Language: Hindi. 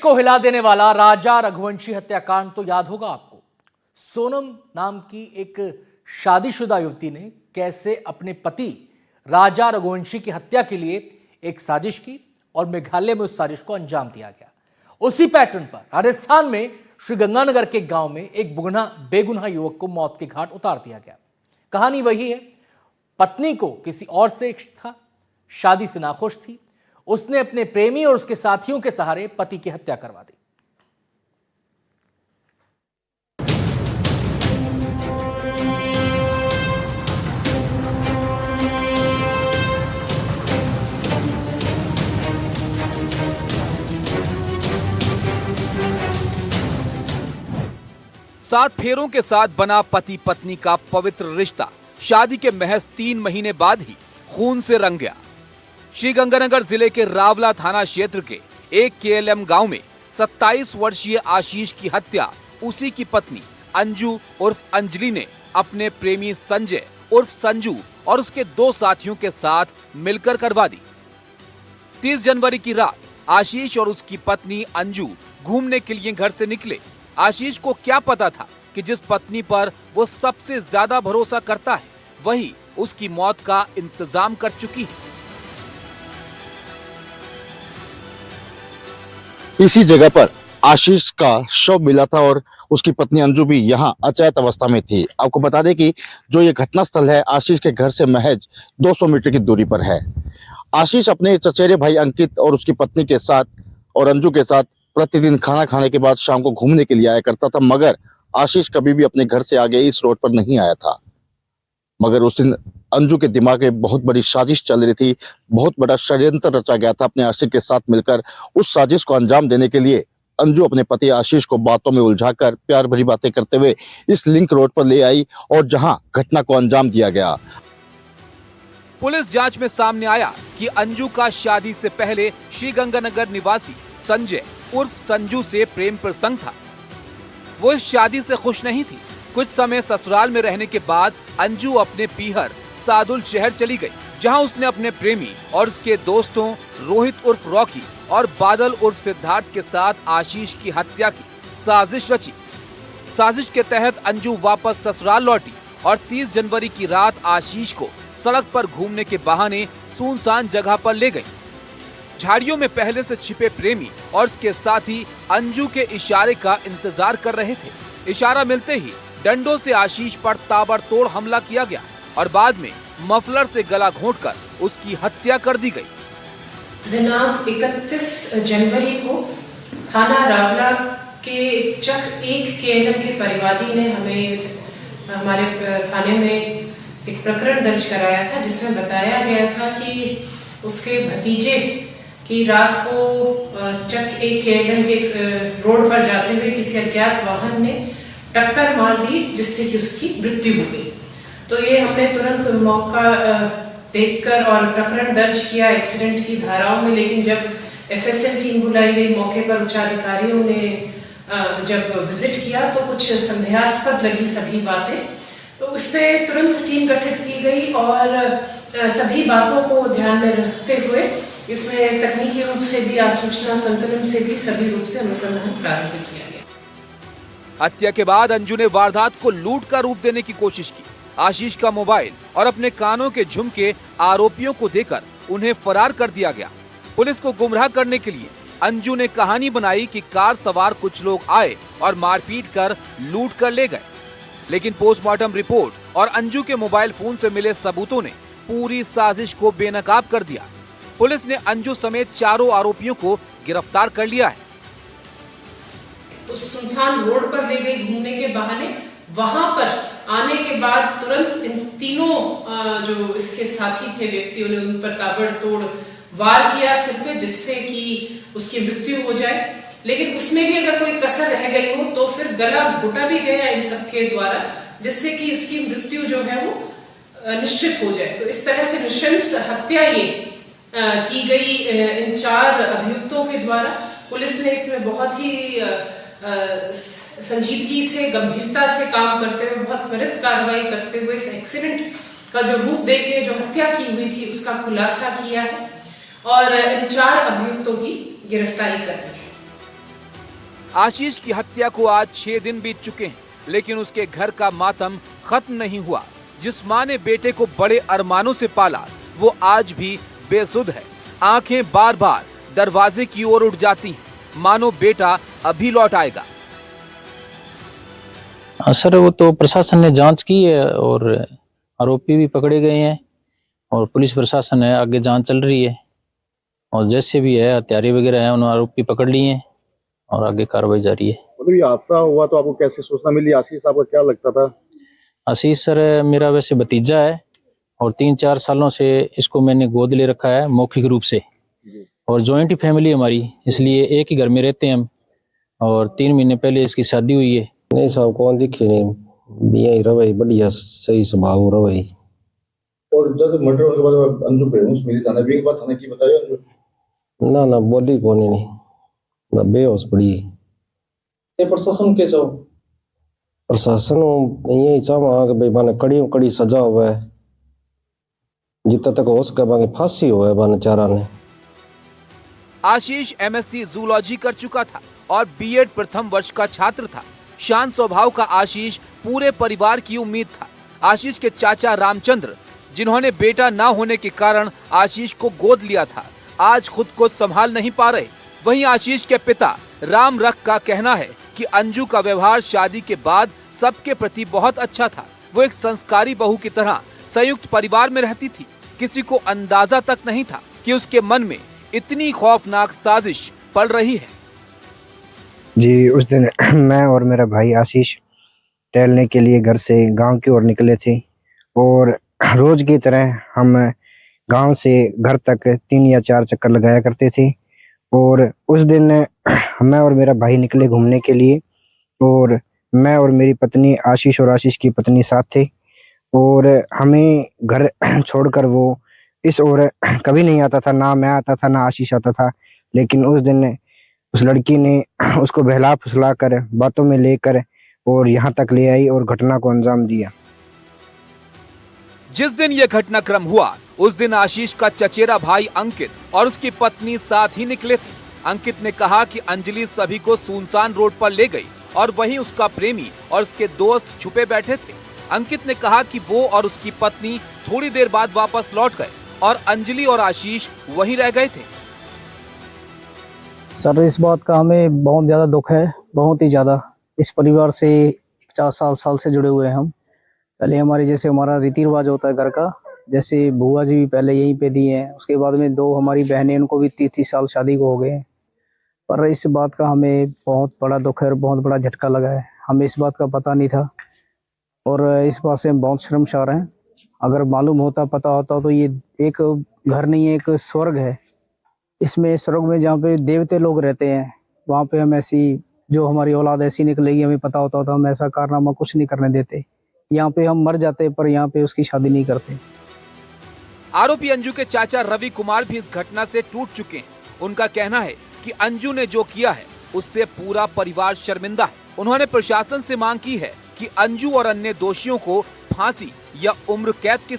को हिला देने वाला राजा रघुवंशी हत्याकांड तो याद होगा आपको। सोनम नाम की एक शादीशुदा युवती ने कैसे अपने पति राजा रघुवंशी की हत्या के लिए एक साजिश की और मेघालय में उस साजिश को अंजाम दिया गया। उसी पैटर्न पर राजस्थान में श्रीगंगानगर के गांव में एक बेगुनाह युवक को मौत के घाट उतार दिया गया। कहानी वही है, पत्नी को किसी और से इश्क था, शादी से नाखुश थी, उसने अपने प्रेमी और उसके साथियों के सहारे पति की हत्या करवा दी। सात फेरों के साथ बना पति पत्नी का पवित्र रिश्ता शादी के महज 3 महीने बाद ही खून से रंग गया। श्रीगंगानगर जिले के रावला थाना क्षेत्र के एक केएलएम गांव में 27 वर्षीय आशीष की हत्या उसी की पत्नी अंजू उर्फ अंजलि ने अपने प्रेमी संजय उर्फ संजू और उसके 2 साथियों के साथ मिलकर करवा दी। 30 जनवरी की रात आशीष और उसकी पत्नी अंजू घूमने के लिए घर से निकले। आशीष को क्या पता था कि जिस पत्नी पर वो सबसे ज्यादा भरोसा करता है वही उसकी मौत का इंतजाम कर चुकी है। इसी जगह पर आशीष का शव मिला था और उसकी पत्नी अंजू भी यहां अचेत अवस्था में थी। आपको बता दें कि जो ये घटना स्थल है आशीष के घर से महज 200 मीटर की दूरी पर है। आशीष अपने चचेरे भाई अंकित और उसकी पत्नी के साथ और अंजू के साथ प्रतिदिन खाना खाने के बाद शाम को घूमने के लिए आया करता था, मगर आशीष कभी भी अपने घर से आगे इस रोड पर नहीं आया था। मगर उस दिन अंजू के दिमाग में बहुत बड़ी साजिश चल रही थी, बहुत बड़ा षड्यंत्र रचा गया था। अपने आशिक के साथ मिलकर उस साजिश को अंजाम देने के लिए अंजू अपने पति आशीष को बातों में उलझाकर प्यार भरी बातें करते हुए इस लिंक रोड पर ले आई और जहां घटना को अंजाम दिया गया। पुलिस जांच में सामने आया कि अंजू का शादी से पहले श्रीगंगानगर निवासी संजय उर्फ संजू से प्रेम प्रसंग था। वो इस शादी से खुश नहीं थी। कुछ समय ससुराल में रहने के बाद अंजू अपने पीहर सादुल शहर चली गई, जहां उसने अपने प्रेमी और उसके दोस्तों रोहित उर्फ रॉकी और बादल उर्फ सिद्धार्थ के साथ आशीष की हत्या की साजिश रची। साजिश के तहत अंजू वापस ससुराल लौटी और 30 जनवरी की रात आशीष को सड़क पर घूमने के बहाने सुनसान जगह पर ले गई। झाड़ियों में पहले से छिपे प्रेमी और उसके साथी अंजू के इशारे का इंतजार कर रहे थे। इशारा मिलते ही डंडों से आशीष पर ताबड़तोड़ हमला किया गया और बाद में मफलर से गला घोंटकर उसकी हत्या कर दी गई। दिनांक 31 जनवरी को थाना रावला के चक 1 केएलएम के परिवादी ने हमारे थाने में एक प्रकरण दर्ज कराया था, जिसमें बताया गया था कि उसके भतीजे की रात को चक 1 केएलएम के रोड पर जाते हुए किसी अज्ञात वाहन ने टक्कर मार दी, जिससे कि उसकी मृत्यु हो गई। तो ये हमने तुरंत मौका देखकर और प्रकरण दर्ज किया एक्सीडेंट की धाराओं में। लेकिन जब एफएसएल टीम बुलाई गई मौके पर, उच्च अधिकारियों ने जब विजिट किया तो कुछ संदेहास्पद लगी सभी बातें। तो उस पर तुरंत टीम गठित की गई और सभी बातों को ध्यान में रखते हुए इसमें तकनीकी रूप से भी, आसूचना संकलन से भी सभी रूप से अनुसंधान प्रारंभ किया गया। हत्या के बाद अंजू ने वारदात को लूट का रूप देने की कोशिश की। आशीष का मोबाइल और अपने कानों के झुमके आरोपियों को देकर उन्हें फरार कर दिया गया। पुलिस को गुमराह करने के लिए अंजू ने कहानी बनाई कि कार सवार कुछ लोग आए और मारपीट कर लूट कर ले गए। लेकिन पोस्टमार्टम रिपोर्ट और अंजू के मोबाइल फोन से मिले सबूतों ने पूरी साजिश को बेनकाब कर दिया। पुलिस ने अंजू समेत 4 आरोपियों को गिरफ्तार कर लिया है। उस सुनसान रोड पर ले गई घूमने के बहाने, वहां पर आने के बाद तुरंत इन तीनों जो इसके साथी थे व्यक्तियों ने उन पर ताबड़तोड़ वार किया सिर पे, जिससे कि उसकी मृत्यु हो जाए। लेकिन उसमें भी अगर कोई कसर रह गई हो तो फिर गला घोटा भी गया इन सबके द्वारा, जिससे कि उसकी मृत्यु जो है वो निश्चित हो जाए। तो इस तरह से नृशंस हत्या ये की गई इन 4 अभियुक्तों के द्वारा। पुलिस ने इसमें बहुत ही संजीदगी से, गंभीरता से काम करते हुए, बहुत त्वरित कार्रवाई करते हुए इस एक्सीडेंट का जो रूप देके जो हत्या की हुई थी उसका खुलासा किया है और इन 4 अभियुक्तों की गिरफ्तारी कर ली है। आशीष की हत्या को आज 6 दिन बीत चुके हैं, लेकिन उसके घर का मातम खत्म नहीं हुआ। जिस माँ ने बेटे को बड़े अरमानों से पाला, वो आज भी बेसुध है। आंखें बार बार दरवाजे की ओर उठ जाती हैं, मानो बेटा अभी लौट आएगा। सर, वो तो प्रशासन ने जांच की है और आरोपी भी पकड़े गए हैं और पुलिस प्रशासन है, आगे जांच चल रही है और जैसे भी है हत्यारे वगैरह हैं उन्होंने आरोपी पकड़ लिए हैं और आगे कार्रवाई जारी है। मतलब ये हादसा हुआ तो आपको कैसे सूचना मिली? आशीष आपको क्या लगता था? आशीष सर मेरा वैसे भतीजा है और 3-4 सालों से इसको मैंने गोद ले रखा है मौखिक रूप से, और जॉइंट फैमिली हमारी, इसलिए एक ही घर में रहते हैं हम और 3 महीने पहले इसकी शादी हुई है। नहीं साहब, कौन दिखे नहीं, यही रवै बढ़िया, सही स्वभाव रवै। और जब मर्डर होने के बाद अंजू बेहोश मिली, थाने भी एक बात थाने की बताई अंजू? ना बोली कौन नहीं, ना बेहोश पड़ी। ये प्रशासन के चाहो? प्रशासन यही चाहवा कि भाई बाने कड़ी सजा हुआ है, जितना तक हो सके बाकी फांसी हुआ है बाने चारा ने। आशीष MSc जूलॉजी कर चुका था और B.Ed प्रथम वर्ष का छात्र था। शांत स्वभाव का आशीष पूरे परिवार की उम्मीद था। आशीष के चाचा रामचंद्र, जिन्होंने बेटा ना होने के कारण आशीष को गोद लिया था, आज खुद को संभाल नहीं पा रहे। वहीं आशीष के पिता राम रख का कहना है कि अंजू का व्यवहार शादी के बाद सबके प्रति बहुत अच्छा था। वो एक संस्कारी बहू की तरह संयुक्त परिवार में रहती थी। किसी को अंदाजा तक नहीं था कि उसके मन में इतनी खौफनाक साजिश पल रही है। जी, उस दिन मैं और मेरा भाई आशीष टहलने के लिए घर से गांव की ओर निकले थे और रोज की तरह हम गांव से घर तक 3 या 4 चक्कर लगाया करते थे। और उस दिन मैं और मेरा भाई निकले घूमने के लिए और मैं और मेरी पत्नी आशीष और आशीष की पत्नी साथ थे और हमें घर छोड़कर वो इस ओर कभी नहीं आता था, ना मैं आता था ना आशीष आता था। लेकिन उस दिन उस लड़की ने उसको बहला फुसला कर बातों में लेकर और यहाँ तक ले आई और घटना को अंजाम दिया। जिस दिन यह घटनाक्रम हुआ, उस दिन आशीष का चचेरा भाई अंकित और उसकी पत्नी साथ ही निकले थे। अंकित ने कहा कि अंजलि सभी को सुनसान रोड पर ले गई और वहीं उसका प्रेमी और उसके दोस्त छुपे बैठे थे। अंकित ने कहा कि वो और उसकी पत्नी थोड़ी देर बाद वापस लौट गए और अंजलि और आशीष वहीं रह गए थे। सर, इस बात का हमें बहुत ज्यादा दुख है, बहुत ही ज्यादा। इस परिवार से 50 साल से जुड़े हुए हैं हम। पहले हमारे जैसे हमारा रीति रिवाज होता है घर का, जैसे बुआ जी भी पहले यहीं पे दी हैं, उसके बाद में 2 हमारी बहनें, उनको भी 30 साल शादी को हो गए हैं। पर इस बात का हमें बहुत बड़ा दुख है और बहुत बड़ा झटका लगा है। हमें इस बात का पता नहीं था और इस बात से हम बहुत शर्मसार हैं। अगर मालूम होता, पता होता तो ये एक घर नहीं है, एक स्वर्ग है। इसमें स्वर्ग में जहाँ पे देवते लोग रहते हैं, वहाँ पे हम ऐसी, जो हमारी औलाद ऐसी निकलेगी, हमें पता होता तो हम ऐसा कारनामा कुछ नहीं करने देते। यहाँ पे हम मर जाते पर यहाँ पे उसकी शादी नहीं करते। आरोपी अंजू के चाचा रवि कुमार भी इस घटना से टूट चुके हैं। उनका कहना है कि अंजू ने जो किया है उससे पूरा परिवार शर्मिंदा है। उन्होंने प्रशासन से मांग की है कि अंजू और अन्य दोषियों को फांसी या उम्र कैद की